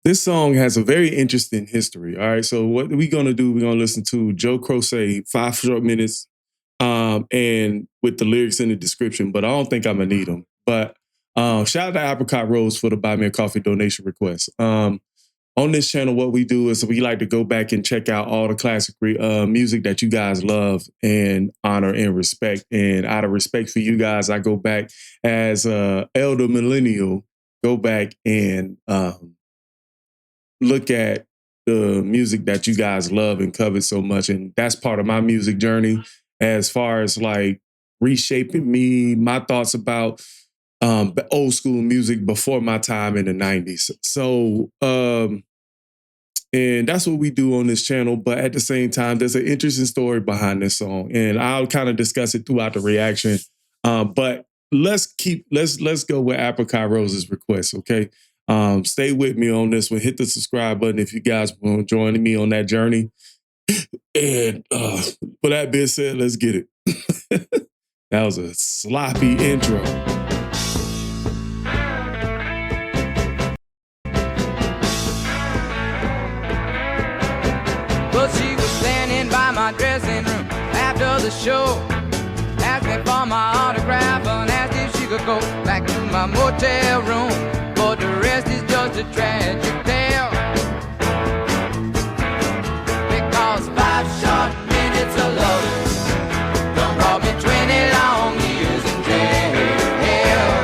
This song has a very interesting history. All right. So what we're gonna do, we're gonna listen to Joe Croce, 5 short minutes, and with the lyrics in the description, but I don't think I'm gonna need them. But shout out to Apricot Rose for the Buy Me a Coffee donation request. On this channel, what we do is we like to go back and check out all the classic music that you guys love and honor and respect. And out of respect for you guys, I go back as elder millennial, go back and look at the music that you guys love and covet so much. And that's part of my music journey as far as like reshaping me, my thoughts about old school music before my time in the 90s. So, and that's what we do on this channel. But at the same time, there's an interesting story behind this song. And I'll kind of discuss it throughout the reaction. But let's go with Apricot Rose's request, okay? Stay with me on this one. Hit the subscribe button if you guys want to join me on that journey. And with that being said, let's get it. That was a sloppy intro. But she was standing by my dressing room after the show, asked me for my autograph and asked if she could go back to my motel room. But the rest is just a tragic tale, because 5 short minutes of love done brought me 20 long years in jail.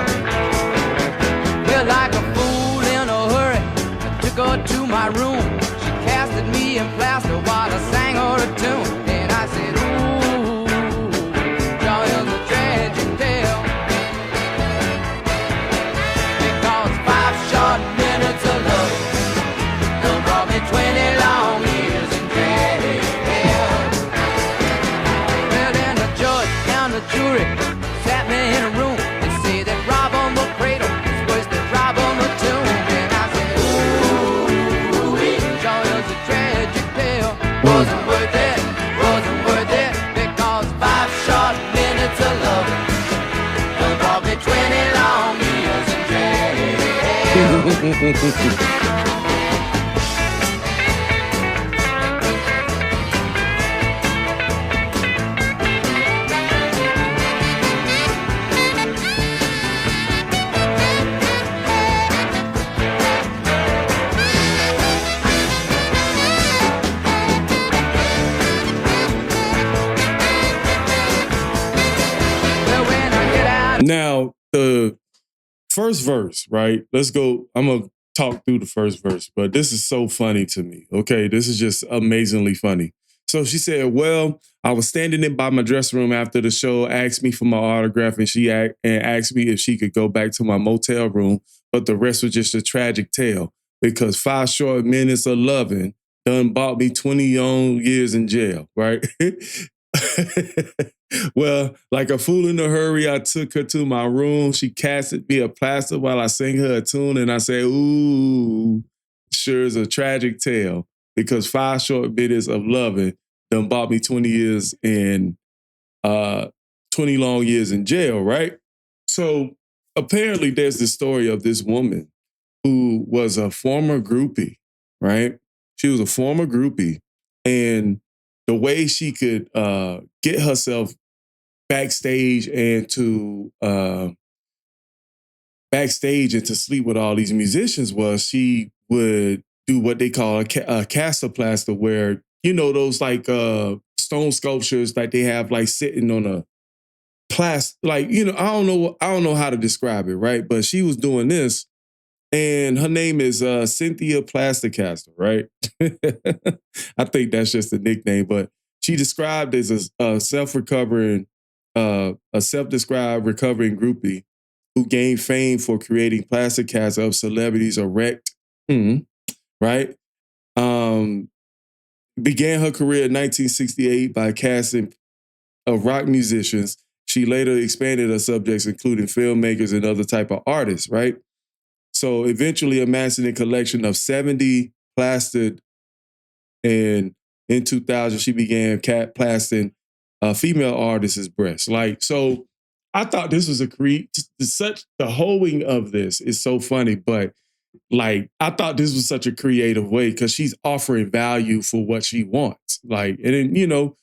Well, like a fool in a hurry, I took her to my room. She casted me in plaster while I sang her a tune. And I said, ooh, y'all is a tragic tale, because 5 short minutes of love done brought me 20 long years in jail. Well, then the judge and the jury sat me in a room. They say that rob on the cradle is worse than rob on the tomb. And I said, ooh, y'all is a tragic tale. Wasn't worth it, because 5 short minutes of love done brought me 20 long years in jail. Now, the first verse, right? Let's go. I'm going to talk through the first verse, but this is so funny to me. Okay. This is just amazingly funny. So she said, well, I was standing in by my dressing room after the show, asked me for my autograph, and she asked me if she could go back to my motel room, but the rest was just a tragic tale, because 5 short minutes of loving done bought me 20 long years in jail, right? Well, like a fool in a hurry, I took her to my room. She casted me a plaster while I sang her a tune, and I said, ooh, sure is a tragic tale, because 5 short minutes of loving done bought me 20 years in 20 long years in jail, right? So apparently there's this story of this woman who was a former groupie, right? She was a former groupie, and the way she could get herself backstage and to sleep with all these musicians was she would do what they call a castoplaster, where, you know, those like stone sculptures that they have like sitting on a plastic, like, you know, I don't know how to describe it, right? But she was doing this, and her name is Cynthia Plasticaster, right? I think that's just a nickname, but she described as a self-described recovering groupie who gained fame for creating plastic casts of celebrities erect, right? Began her career in 1968 by casting of rock musicians. She later expanded her subjects, including filmmakers and other type of artists, right? So eventually amassing a collection of 70 plastered, and in 2000, she began plastering female artists' breasts. Like, so I thought this was the hoeing of this is so funny, but like, I thought this was such a creative way because she's offering value for what she wants. Like, and then,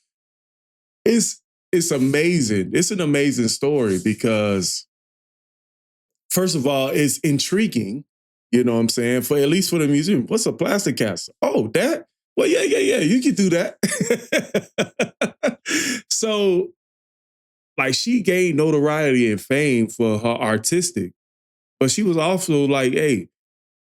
it's amazing. It's an amazing story because first of all, it's intriguing. You know what I'm saying? For at least for the museum. What's a plastic cast? Oh, that? Well, yeah. You can do that. So, like, she gained notoriety and fame for her artistic, but she was also like, hey,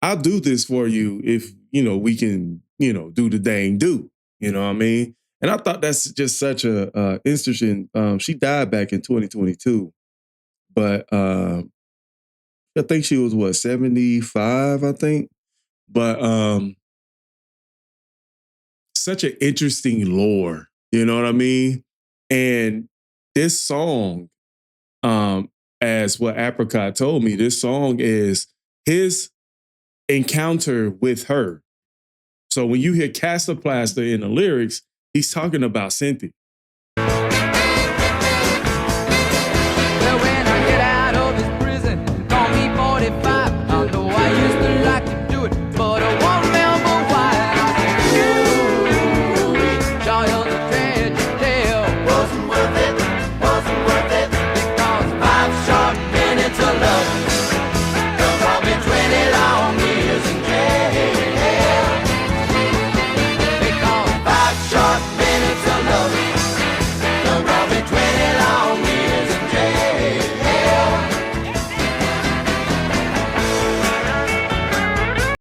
I'll do this for you if, we can, do the dang do. You know what I mean? And I thought that's just such a interesting. She died back in 2022, but I think she was 75, I think. But such an interesting lore, you know what I mean? And this song, as what Apricot told me, this song is his encounter with her. So when you hear Castor Plaster in the lyrics, he's talking about Cynthia. Well, when I get out of this prison, call me 45. I know I used to like to do it, but I won't remember why. Ooh, child, a tragic tale. Wasn't worth it, because 5 short minutes of love done brought me 20 long years in jail. Because 5 short minutes of love done brought me 20 long years in jail.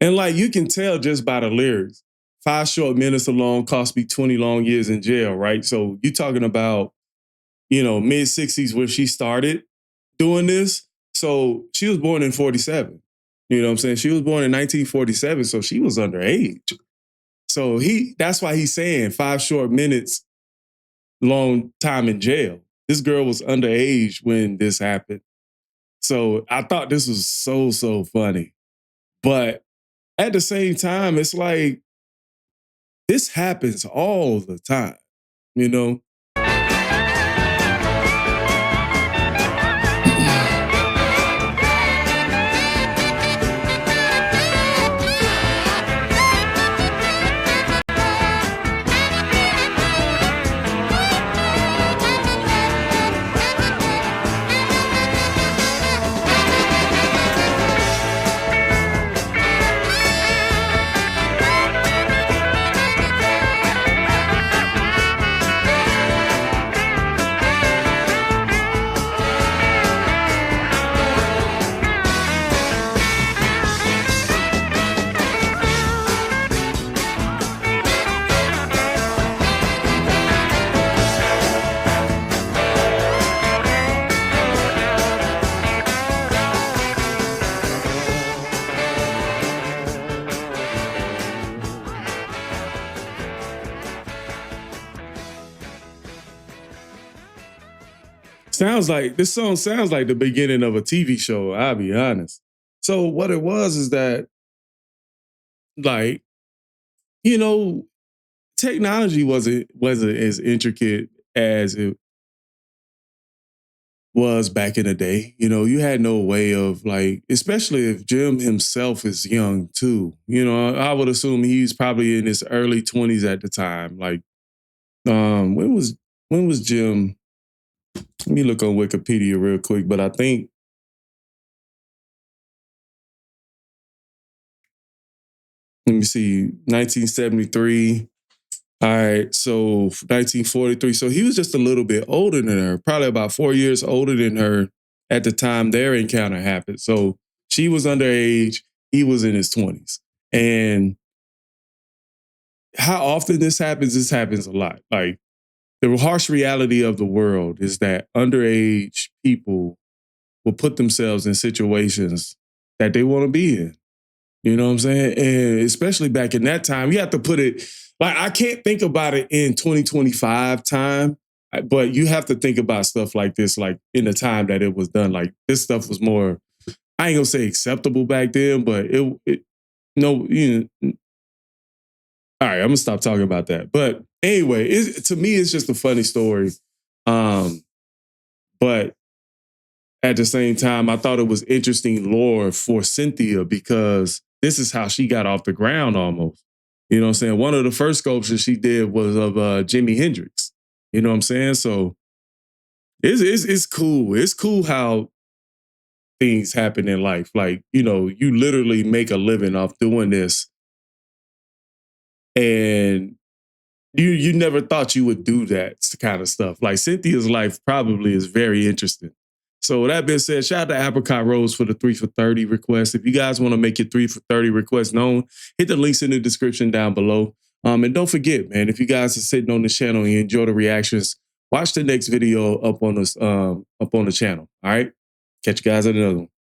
And like you can tell just by the lyrics, 5 short minutes alone cost me 20 long years in jail, right? So you're talking about, mid 60s when she started doing this. So she was born in 47. You know what I'm saying? She was born in 1947, so she was underage. So that's why he's saying 5 short minutes, long time in jail. This girl was underage when this happened. So I thought this was so, so funny. But at the same time, it's like, this happens all the time, you know? This song sounds like the beginning of a TV show, I'll be honest. So what it was is that, like, technology wasn't as intricate as it was back in the day. You had no way of, like, especially if Jim himself is young too. I would assume he's probably in his early 20s at the time. Like, when was Jim? Let me look on Wikipedia real quick, but I think let me see, 1973. All right, so 1943. So he was just a little bit older than her, probably about 4 years older than her at the time their encounter happened. So she was underage, he was in his 20s. And how often this happens? This happens a lot. Like, the harsh reality of the world is that underage people will put themselves in situations that they want to be in. You know what I'm saying? And especially back in that time, you have to put it, like, I can't think about it in 2025 time, but you have to think about stuff like this, like in the time that it was done. Like, this stuff was more, I ain't gonna say acceptable back then, but no, all right, I'm gonna stop talking about that. But anyway, to me, it's just a funny story. But at the same time, I thought it was interesting lore for Cynthia because this is how she got off the ground almost. You know what I'm saying? One of the first sculptures she did was of Jimi Hendrix. You know what I'm saying? So it's cool. It's cool how things happen in life. Like, you know, you literally make a living off doing this. And you never thought you would do that kind of stuff. Like Cynthia's life probably is very interesting. So with that being said, shout out to Apricot Rose for the 3 for 30 request. If you guys want to make your 3 for 30 request known, hit the links in the description down below. And don't forget, man, if you guys are sitting on this channel and you enjoy the reactions, watch the next video up on the channel. All right. Catch you guys at another one.